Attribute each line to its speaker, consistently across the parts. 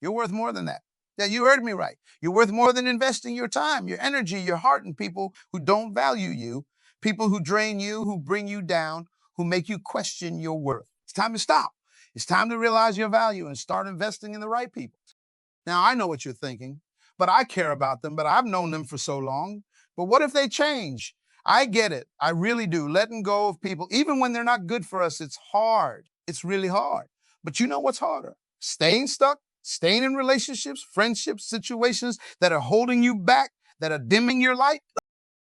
Speaker 1: You're worth more than that. Yeah, you heard me right. You're worth more than investing your time, your energy, your heart in people who don't value you, people who drain you, who bring you down, who make you question your worth. It's time to stop. It's time to realize your value and start investing in the right people. Now, I know what you're thinking, but I care about them, but I've known them for so long. But what if they change? I get it. I really do. Letting go of people, even when they're not good for us, it's hard. It's really hard. But you know what's harder? Staying stuck, staying in relationships, friendships, situations that are holding you back, that are dimming your light.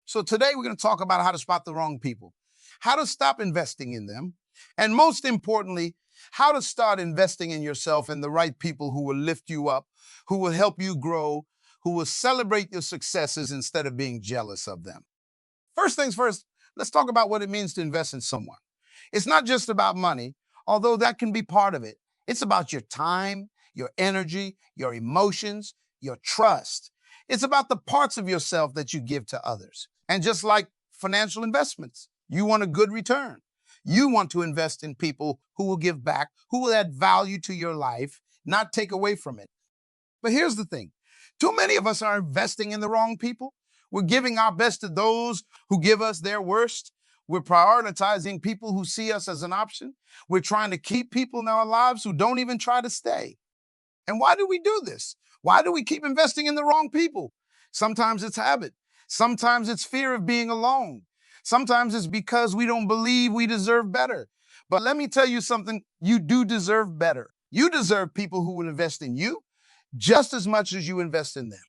Speaker 1: So today we're going to talk about how to spot the wrong people, how to stop investing in them, and most importantly, how to start investing in yourself and the right people who will lift you up, who will help you grow, who will celebrate your successes instead of being jealous of them. First things first, let's talk about what it means to invest in someone. It's not just about money, although that can be part of it. It's about your time, your energy, your emotions, your trust. It's about the parts of yourself that you give to others. And just like financial investments, you want a good return. You want to invest in people who will give back, who will add value to your life, not take away from it. But here's the thing. Too many of us are investing in the wrong people. We're giving our best to those who give us their worst. We're prioritizing people who see us as an option. We're trying to keep people in our lives who don't even try to stay. And why do we do this? Why do we keep investing in the wrong people? Sometimes it's habit. Sometimes it's fear of being alone. Sometimes it's because we don't believe we deserve better. But let me tell you something, you do deserve better. You deserve people who will invest in you just as much as you invest in them.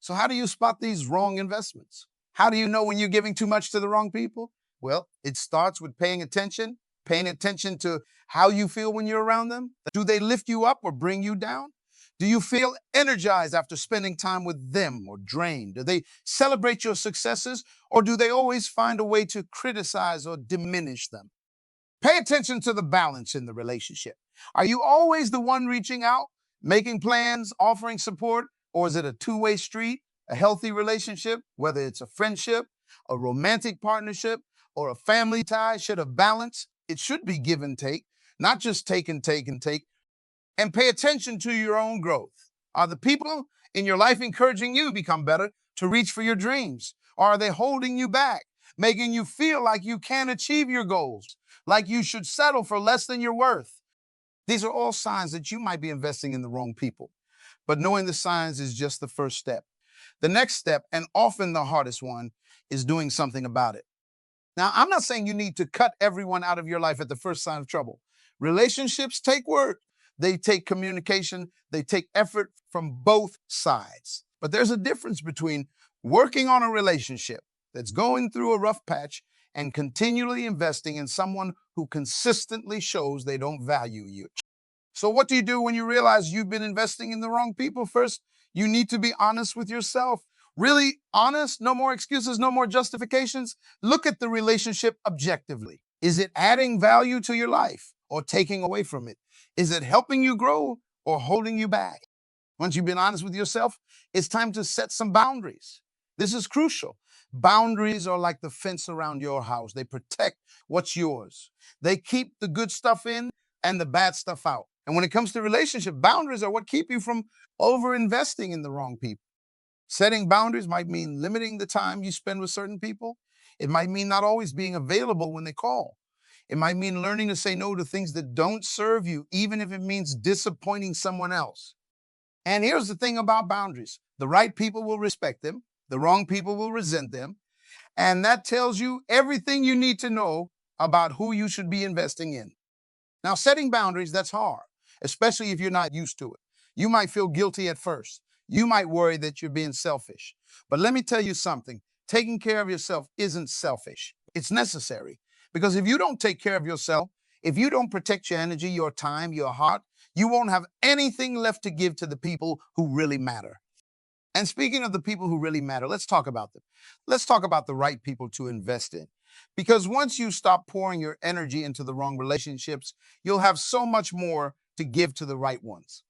Speaker 1: So how do you spot these wrong investments? How do you know when you're giving too much to the wrong people? Well, it starts with paying attention to how you feel when you're around them. Do they lift you up or bring you down? Do you feel energized after spending time with them or drained? Do they celebrate your successes or do they always find a way to criticize or diminish them? Pay attention to the balance in the relationship. Are you always the one reaching out, making plans, offering support, or is it a two-way street, a healthy relationship, whether it's a friendship, a romantic partnership, or a family tie should have balance? It should be give and take, not just take and take and take. And pay attention to your own growth. Are the people in your life encouraging you to become better, to reach for your dreams? Or are they holding you back, making you feel like you can't achieve your goals, like you should settle for less than you're worth? These are all signs that you might be investing in the wrong people. But knowing the signs is just the first step. The next step, and often the hardest one, is doing something about it. Now, I'm not saying you need to cut everyone out of your life at the first sign of trouble. Relationships take work. They take communication. They take effort from both sides. But there's a difference between working on a relationship that's going through a rough patch and continually investing in someone who consistently shows they don't value you. So what do you do when you realize you've been investing in the wrong people? First, you need to be honest with yourself. Really honest, no more excuses, no more justifications. Look at the relationship objectively. Is it adding value to your life or taking away from it? Is it helping you grow or holding you back? Once you've been honest with yourself, it's time to set some boundaries. This is crucial. Boundaries are like the fence around your house. They protect what's yours. They keep the good stuff in and the bad stuff out. And when it comes to relationship, boundaries are what keep you from over-investing in the wrong people. Setting boundaries might mean limiting the time you spend with certain people. It might mean not always being available when they call. It might mean learning to say no to things that don't serve you, even if it means disappointing someone else. And here's the thing about boundaries. The right people will respect them. The wrong people will resent them. And that tells you everything you need to know about who you should be investing in. Now, setting boundaries, that's hard, especially if you're not used to it. You might feel guilty at first. You might worry that you're being selfish. But let me tell you something. Taking care of yourself isn't selfish. It's necessary. Because if you don't take care of yourself, if you don't protect your energy, your time, your heart, you won't have anything left to give to the people who really matter. And speaking of the people who really matter, let's talk about them. Let's talk about the right people to invest in. Because once you stop pouring your energy into the wrong relationships, you'll have so much more to give to the right ones.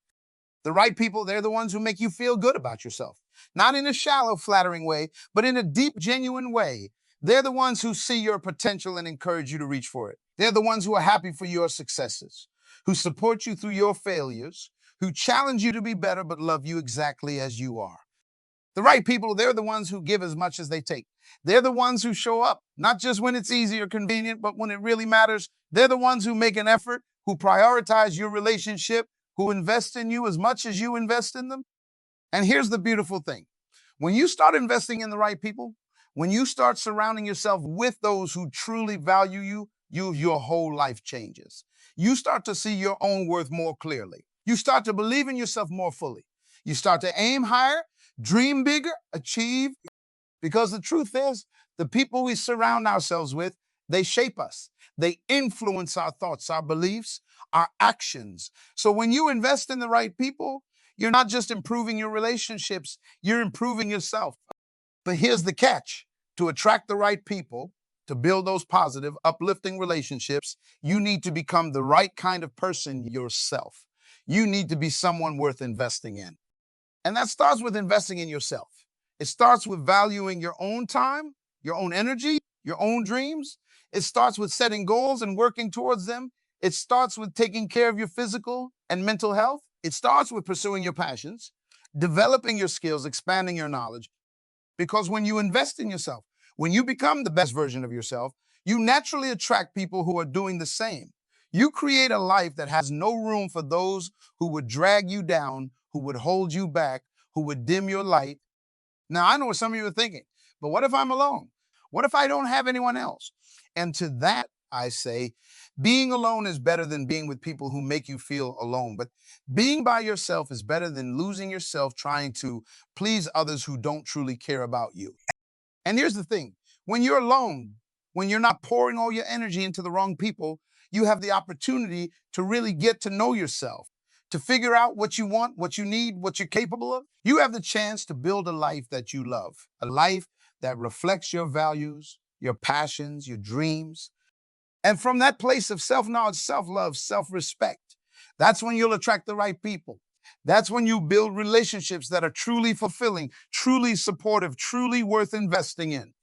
Speaker 1: The right people, they're the ones who make you feel good about yourself. Not in a shallow, flattering way, but in a deep, genuine way. They're the ones who see your potential and encourage you to reach for it. They're the ones who are happy for your successes, who support you through your failures, who challenge you to be better but love you exactly as you are. The right people, they're the ones who give as much as they take. They're the ones who show up, not just when it's easy or convenient, but when it really matters. They're the ones who make an effort, who prioritize your relationship, who invest in you as much as you invest in them. And here's the beautiful thing. When you start investing in the right people, when you start surrounding yourself with those who truly value you, your whole life changes. You start to see your own worth more clearly. You start to believe in yourself more fully. You start to aim higher, dream bigger, achieve. Because the truth is, the people we surround ourselves with, they shape us. They influence our thoughts, our beliefs, our actions. So when you invest in the right people, you're not just improving your relationships, you're improving yourself. But here's the catch. To attract the right people, to build those positive, uplifting relationships, you need to become the right kind of person yourself. You need to be someone worth investing in. And that starts with investing in yourself. It starts with valuing your own time, your own energy, your own dreams. It starts with setting goals and working towards them. It starts with taking care of your physical and mental health. It starts with pursuing your passions, developing your skills, expanding your knowledge. Because when you invest in yourself, when you become the best version of yourself, you naturally attract people who are doing the same. You create a life that has no room for those who would drag you down, who would hold you back, who would dim your light. Now, I know what some of you are thinking, but what if I'm alone? What if I don't have anyone else? And to that, I say, being alone is better than being with people who make you feel alone. But being by yourself is better than losing yourself trying to please others who don't truly care about you. And here's the thing. When you're alone, when you're not pouring all your energy into the wrong people, you have the opportunity to really get to know yourself, to figure out what you want, what you need, what you're capable of. You have the chance to build a life that you love, a life that reflects your values, your passions, your dreams. And from that place of self-knowledge, self-love, self-respect, that's when you'll attract the right people. That's when you build relationships that are truly fulfilling, truly supportive, truly worth investing in.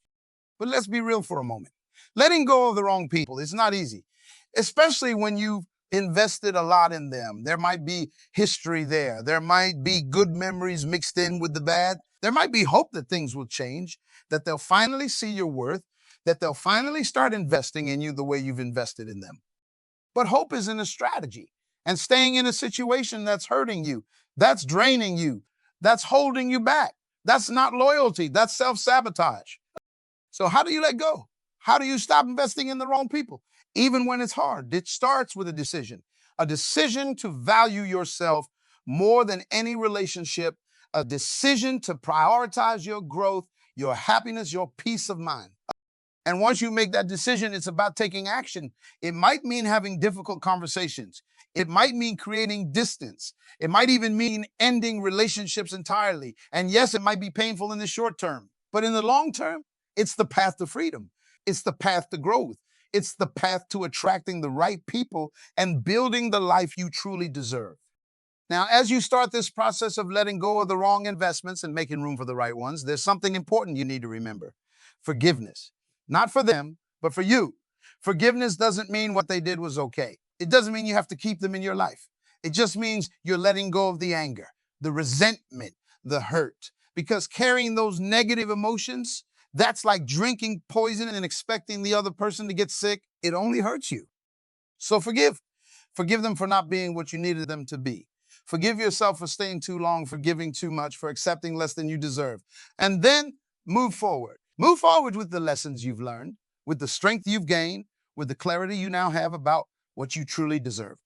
Speaker 1: But let's be real for a moment. Letting go of the wrong people is not easy, especially when you've invested a lot in them. There might be history there. There might be good memories mixed in with the bad. There might be hope that things will change, that they'll finally see your worth, that they'll finally start investing in you the way you've invested in them. But hope isn't a strategy. And staying in a situation that's hurting you, that's draining you, that's holding you back, that's not loyalty, that's self-sabotage. So how do you let go? How do you stop investing in the wrong people? Even when it's hard, it starts with a decision to value yourself more than any relationship, a decision to prioritize your growth, your happiness, your peace of mind. And once you make that decision, it's about taking action. It might mean having difficult conversations. It might mean creating distance. It might even mean ending relationships entirely. And yes, it might be painful in the short term, but in the long term, it's the path to freedom. It's the path to growth. It's the path to attracting the right people and building the life you truly deserve. Now, as you start this process of letting go of the wrong investments and making room for the right ones, there's something important you need to remember. Forgiveness. Not for them, but for you. Forgiveness doesn't mean what they did was okay. It doesn't mean you have to keep them in your life. It just means you're letting go of the anger, the resentment, the hurt. Because carrying those negative emotions, that's like drinking poison and expecting the other person to get sick. It only hurts you. So forgive. Forgive them for not being what you needed them to be. Forgive yourself for staying too long, for giving too much, for accepting less than you deserve. And then move forward. Move forward with the lessons you've learned, with the strength you've gained, with the clarity you now have about what you truly deserve.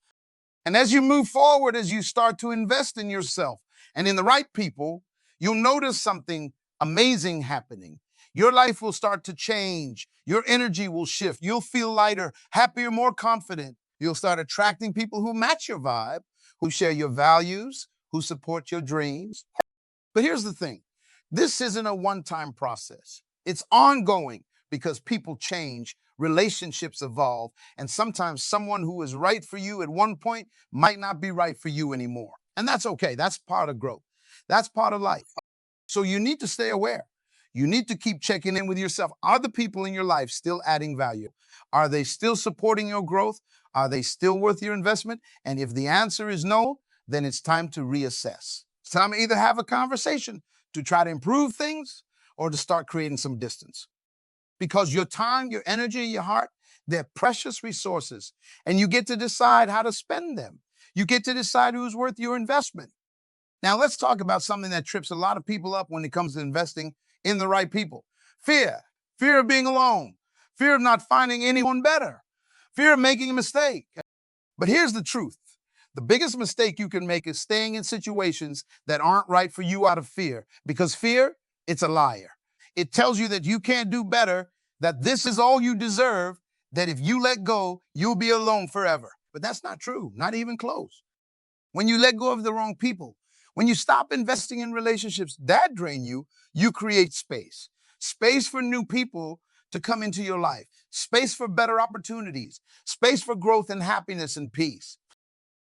Speaker 1: And as you move forward, as you start to invest in yourself and in the right people, you'll notice something amazing happening. Your life will start to change. Your energy will shift. You'll feel lighter, happier, more confident. You'll start attracting people who match your vibe, who share your values, who support your dreams. But here's the thing. This isn't a one-time process. It's ongoing because people change, relationships evolve, and sometimes someone who is right for you at one point might not be right for you anymore. And that's okay. That's part of growth. That's part of life. So you need to stay aware. You need to keep checking in with yourself. Are the people in your life still adding value? Are they still supporting your growth? Are they still worth your investment? And if the answer is no, then it's time to reassess. It's time to either have a conversation to try to improve things or to start creating some distance. Because your time, your energy, your heart, they're precious resources, and you get to decide how to spend them. You get to decide who's worth your investment. Now, let's talk about something that trips a lot of people up when it comes to investing in the right people. Fear. Fear of being alone. Fear of not finding anyone better. Fear of making a mistake. But here's the truth. The biggest mistake you can make is staying in situations that aren't right for you out of fear. Because fear, it's a liar. It tells you that you can't do better, that this is all you deserve, that if you let go, you'll be alone forever. But that's not true, not even close. When you let go of the wrong people, when you stop investing in relationships that drain you, you create space. Space for new people to come into your life. Space for better opportunities. Space for growth and happiness and peace.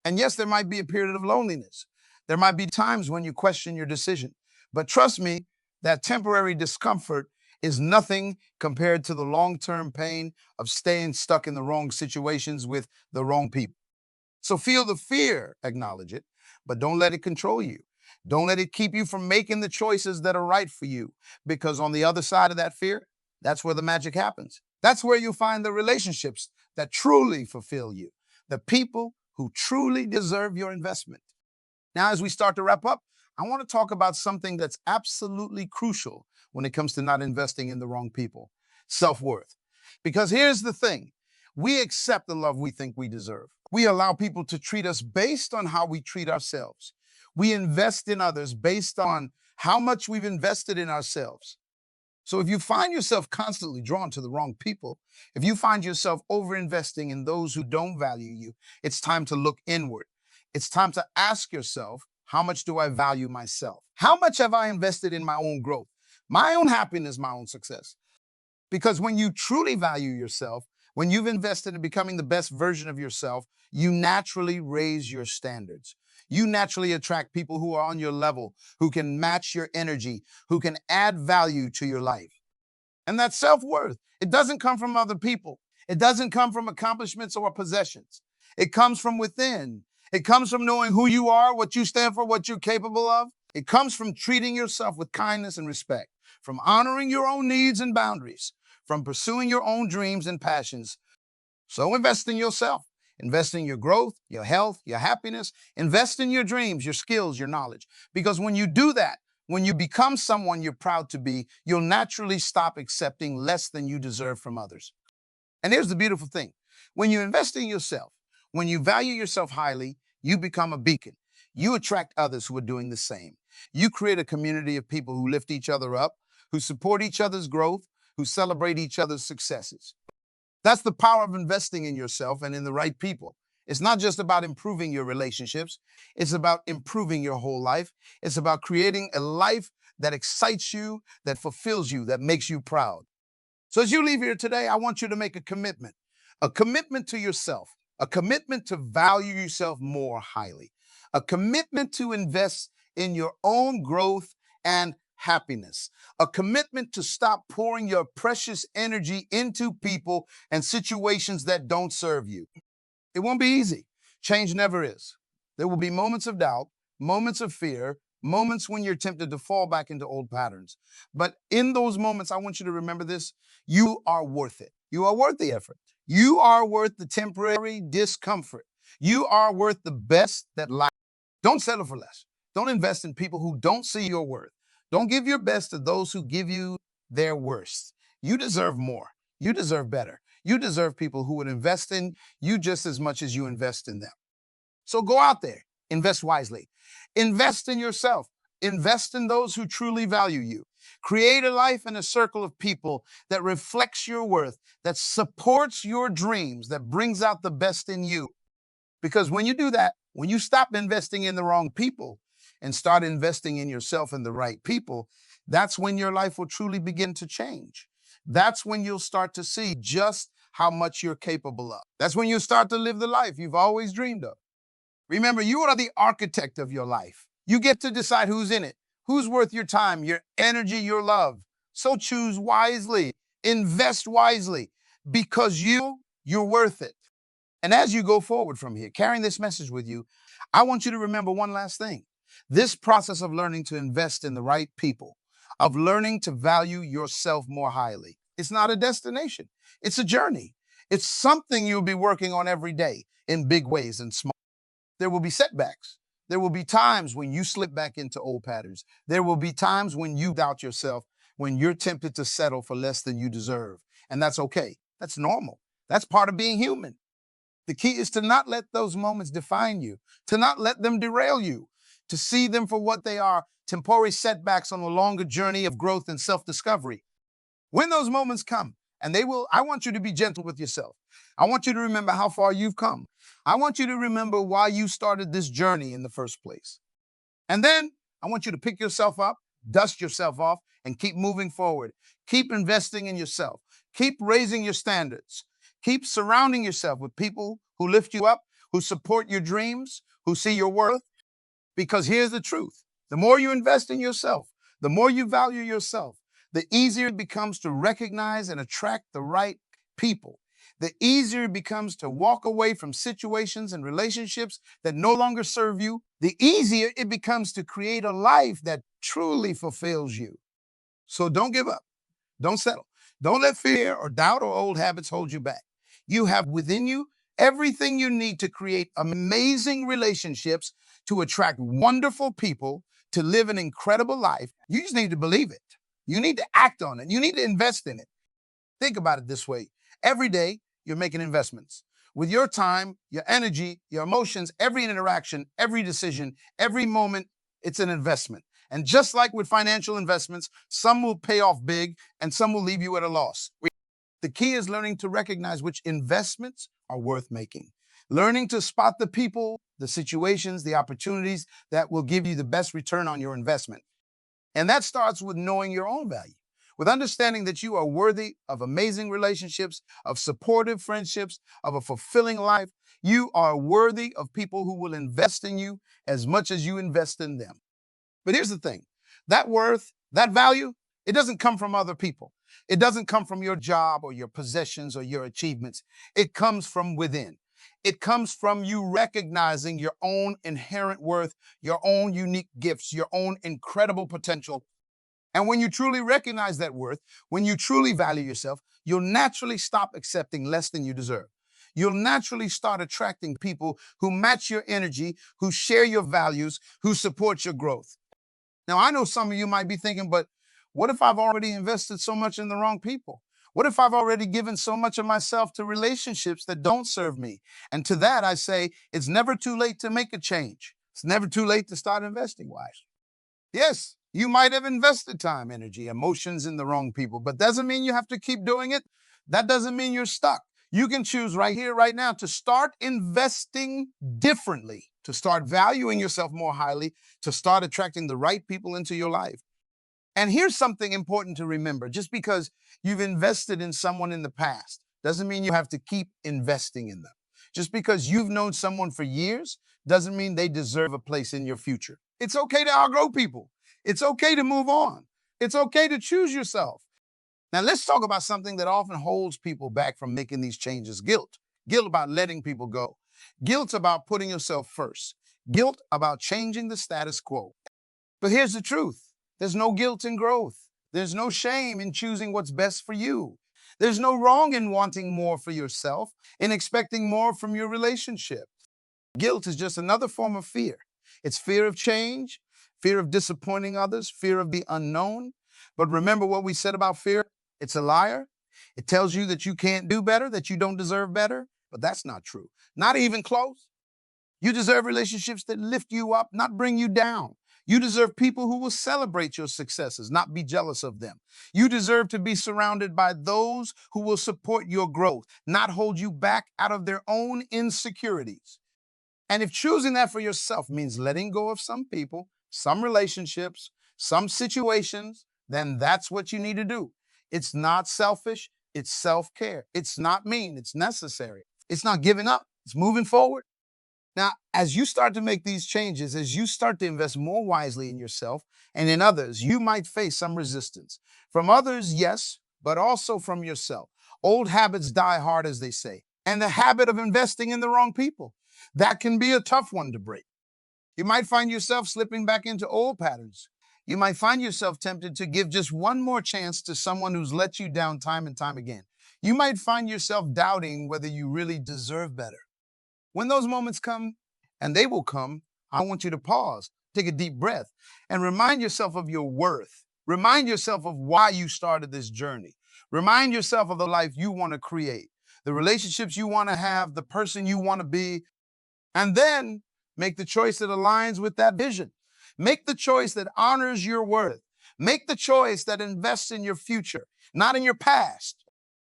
Speaker 1: And yes, there might be a period of loneliness. There might be times when you question your decision. But trust me, that temporary discomfort is nothing compared to the long-term pain of staying stuck in the wrong situations with the wrong people. So feel the fear, acknowledge it, but don't let it control you. Don't let it keep you from making the choices that are right for you. Because on the other side of that fear, that's where the magic happens. That's where you'll find the relationships that truly fulfill you, the people who truly deserve your investment. Now, as we start to wrap up, I want to talk about something that's absolutely crucial when it comes to not investing in the wrong people: self-worth. Because here's the thing. We accept the love we think we deserve. We allow people to treat us based on how we treat ourselves. We invest in others based on how much we've invested in ourselves. So if you find yourself constantly drawn to the wrong people, if you find yourself overinvesting in those who don't value you, it's time to look inward. It's time to ask yourself, how much do I value myself? How much have I invested in my own growth, my own happiness, my own success? Because when you truly value yourself, when you've invested in becoming the best version of yourself, you naturally raise your standards. You naturally attract people who are on your level, who can match your energy, who can add value to your life. And that self-worth, it doesn't come from other people. It doesn't come from accomplishments or possessions. It comes from within. It comes from knowing who you are, what you stand for, what you're capable of. It comes from treating yourself with kindness and respect, from honoring your own needs and boundaries, from pursuing your own dreams and passions. So invest in yourself. Invest in your growth, your health, your happiness. Invest in your dreams, your skills, your knowledge. Because when you do that, when you become someone you're proud to be, you'll naturally stop accepting less than you deserve from others. And here's the beautiful thing. When you invest in yourself, when you value yourself highly, you become a beacon. You attract others who are doing the same. You create a community of people who lift each other up, who support each other's growth, who celebrate each other's successes. That's the power of investing in yourself and in the right people. It's not just about improving your relationships. It's about improving your whole life. It's about creating a life that excites you, that fulfills you, that makes you proud. So as you leave here today, I want you to make a commitment to yourself, a commitment to value yourself more highly, a commitment to invest in your own growth and happiness, a commitment to stop pouring your precious energy into people and situations that don't serve you. It won't be easy. Change never is. There will be moments of doubt, moments of fear, moments when you're tempted to fall back into old patterns. But in those moments, I want you to remember this: you are worth it. You are worth the effort. You are worth the temporary discomfort. You are worth the best that life. Don't settle for less. Don't invest in people who don't see your worth. Don't give your best to those who give you their worst. You deserve more. You deserve better. You deserve people who would invest in you just as much as you invest in them. So go out there, invest wisely. Invest in yourself. Invest in those who truly value you. Create a life and a circle of people that reflects your worth, that supports your dreams, that brings out the best in you. Because when you do that, when you stop investing in the wrong people and start investing in yourself and the right people, that's when your life will truly begin to change. That's when you'll start to see just how much you're capable of. That's when you start to live the life you've always dreamed of. Remember, you are the architect of your life. You get to decide who's in it, who's worth your time, your energy, your love. So choose wisely, invest wisely, because you're worth it. And as you go forward from here, carrying this message with you, I want you to remember one last thing. This process of learning to invest in the right people, of learning to value yourself more highly, it's not a destination. It's a journey. It's something you'll be working on every day in big ways and small. There will be setbacks. There will be times when you slip back into old patterns. There will be times when you doubt yourself, when you're tempted to settle for less than you deserve. And that's okay. That's normal. That's part of being human. The key is to not let those moments define you, to not let them derail you, to see them for what they are, temporary setbacks on a longer journey of growth and self-discovery. When those moments come, and they will, I want you to be gentle with yourself. I want you to remember how far you've come. I want you to remember why you started this journey in the first place. And then I want you to pick yourself up, dust yourself off, and keep moving forward. Keep investing in yourself. Keep raising your standards. Keep surrounding yourself with people who lift you up, who support your dreams, who see your worth. Because here's the truth. The more you invest in yourself, the more you value yourself, the easier it becomes to recognize and attract the right people. The easier it becomes to walk away from situations and relationships that no longer serve you. The easier it becomes to create a life that truly fulfills you. So don't give up. Don't settle. Don't let fear or doubt or old habits hold you back. You have within you everything you need to create amazing relationships, to attract wonderful people, to live an incredible life. You just need to believe it. You need to act on it. You need to invest in it. Think about it this way. Every day, you're making investments. With your time, your energy, your emotions, every interaction, every decision, every moment, it's an investment. And just like with financial investments, some will pay off big and some will leave you at a loss. The key is learning to recognize which investments are worth making. Learning to spot the people, the situations, the opportunities that will give you the best return on your investment. And that starts with knowing your own value, with understanding that you are worthy of amazing relationships, of supportive friendships, of a fulfilling life. You are worthy of people who will invest in you as much as you invest in them. But here's the thing, that worth, that value, it doesn't come from other people. It doesn't come from your job or your possessions or your achievements. It comes from within. It comes from you recognizing your own inherent worth, your own unique gifts, your own incredible potential. And when you truly recognize that worth, when you truly value yourself, you'll naturally stop accepting less than you deserve. You'll naturally start attracting people who match your energy, who share your values, who support your growth. Now, I know some of you might be thinking, but what if I've already invested so much in the wrong people? What if I've already given so much of myself to relationships that don't serve me? And to that, I say, it's never too late to make a change. It's never too late to start investing wise. Yes, you might have invested time, energy, emotions in the wrong people, but doesn't mean you have to keep doing it. That doesn't mean you're stuck. You can choose right here, right now, to start investing differently, to start valuing yourself more highly, to start attracting the right people into your life. And here's something important to remember. Just because you've invested in someone in the past doesn't mean you have to keep investing in them. Just because you've known someone for years doesn't mean they deserve a place in your future. It's okay to outgrow people. It's okay to move on. It's okay to choose yourself. Now, let's talk about something that often holds people back from making these changes. Guilt. Guilt about letting people go. Guilt about putting yourself first. Guilt about changing the status quo. But here's the truth. There's no guilt in growth. There's no shame in choosing what's best for you. There's no wrong in wanting more for yourself, in expecting more from your relationship. Guilt is just another form of fear. It's fear of change, fear of disappointing others, fear of the unknown. But remember what we said about fear? It's a liar. It tells you that you can't do better, that you don't deserve better. But that's not true. Not even close. You deserve relationships that lift you up, not bring you down. You deserve people who will celebrate your successes, not be jealous of them. You deserve to be surrounded by those who will support your growth, not hold you back out of their own insecurities. And if choosing that for yourself means letting go of some people, some relationships, some situations, then that's what you need to do. It's not selfish, it's self-care. It's not mean, it's necessary. It's not giving up, it's moving forward. Now, as you start to make these changes, as you start to invest more wisely in yourself and in others, you might face some resistance. From others, yes, but also from yourself. Old habits die hard, as they say. And the habit of investing in the wrong people, that can be a tough one to break. You might find yourself slipping back into old patterns. You might find yourself tempted to give just one more chance to someone who's let you down time and time again. You might find yourself doubting whether you really deserve better. When those moments come, and they will come, I want you to pause, take a deep breath, and remind yourself of your worth. Remind yourself of why you started this journey. Remind yourself of the life you want to create, the relationships you want to have, the person you want to be, and then make the choice that aligns with that vision. Make the choice that honors your worth. Make the choice that invests in your future, not in your past.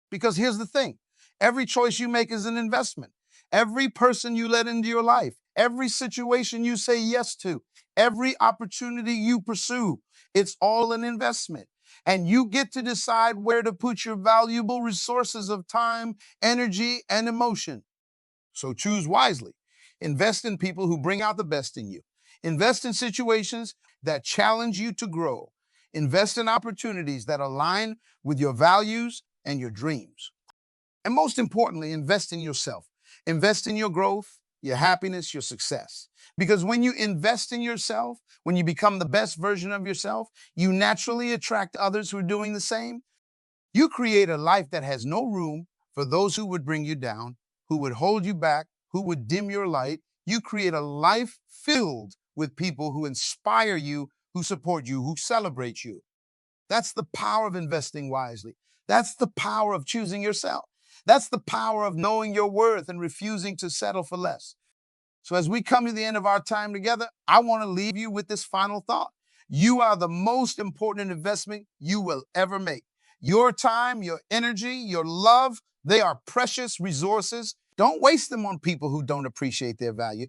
Speaker 1: Because here's the thing, every choice you make is an investment. Every person you let into your life, every situation you say yes to, every opportunity you pursue, it's all an investment. And you get to decide where to put your valuable resources of time, energy, and emotion. So choose wisely. Invest in people who bring out the best in you. Invest in situations that challenge you to grow. Invest in opportunities that align with your values and your dreams. And most importantly, invest in yourself. Invest in your growth, your happiness, your success. Because when you invest in yourself, when you become the best version of yourself, you naturally attract others who are doing the same. You create a life that has no room for those who would bring you down, who would hold you back, who would dim your light. You create a life filled with people who inspire you, who support you, who celebrate you. That's the power of investing wisely. That's the power of choosing yourself. That's the power of knowing your worth and refusing to settle for less. So as we come to the end of our time together, I want to leave you with this final thought. You are the most important investment you will ever make. Your time, your energy, your love, they are precious resources. Don't waste them on people who don't appreciate their value.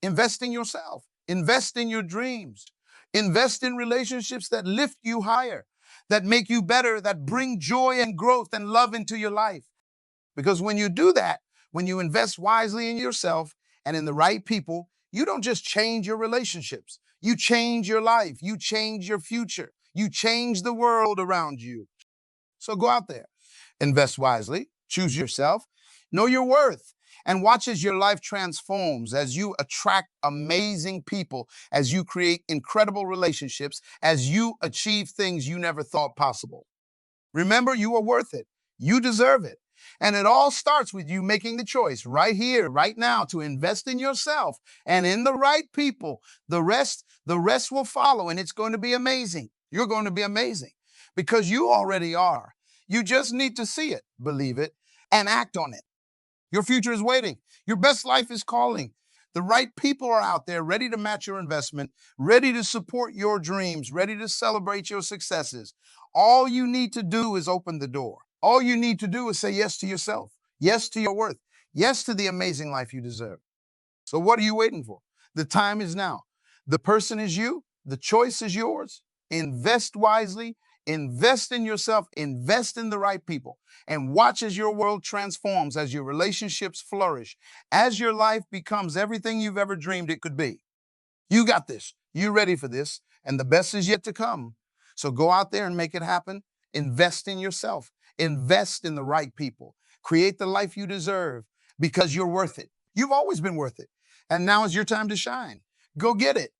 Speaker 1: Invest in yourself. Invest in your dreams. Invest in relationships that lift you higher, that make you better, that bring joy and growth and love into your life. Because when you do that, when you invest wisely in yourself and in the right people, you don't just change your relationships. You change your life. You change your future. You change the world around you. So go out there, invest wisely, choose yourself, know your worth, and watch as your life transforms, as you attract amazing people, as you create incredible relationships, as you achieve things you never thought possible. Remember, you are worth it. You deserve it. And it all starts with you making the choice right here, right now, to invest in yourself and in the right people. The rest will follow, and it's going to be amazing. You're going to be amazing because you already are. You just need to see it, believe it, and act on it. Your future is waiting. Your best life is calling. The right people are out there ready to match your investment, ready to support your dreams, ready to celebrate your successes. All you need to do is open the door. All you need to do is say yes to yourself, yes to your worth, yes to the amazing life you deserve. So what are you waiting for? The time is now. The person is you. The choice is yours. Invest wisely. Invest in yourself. Invest in the right people. And watch as your world transforms, as your relationships flourish, as your life becomes everything you've ever dreamed it could be. You got this. You're ready for this. And the best is yet to come. So go out there and make it happen. Invest in yourself. Invest in the right people. Create the life you deserve because you're worth it. You've always been worth it. And now is your time to shine. Go get it.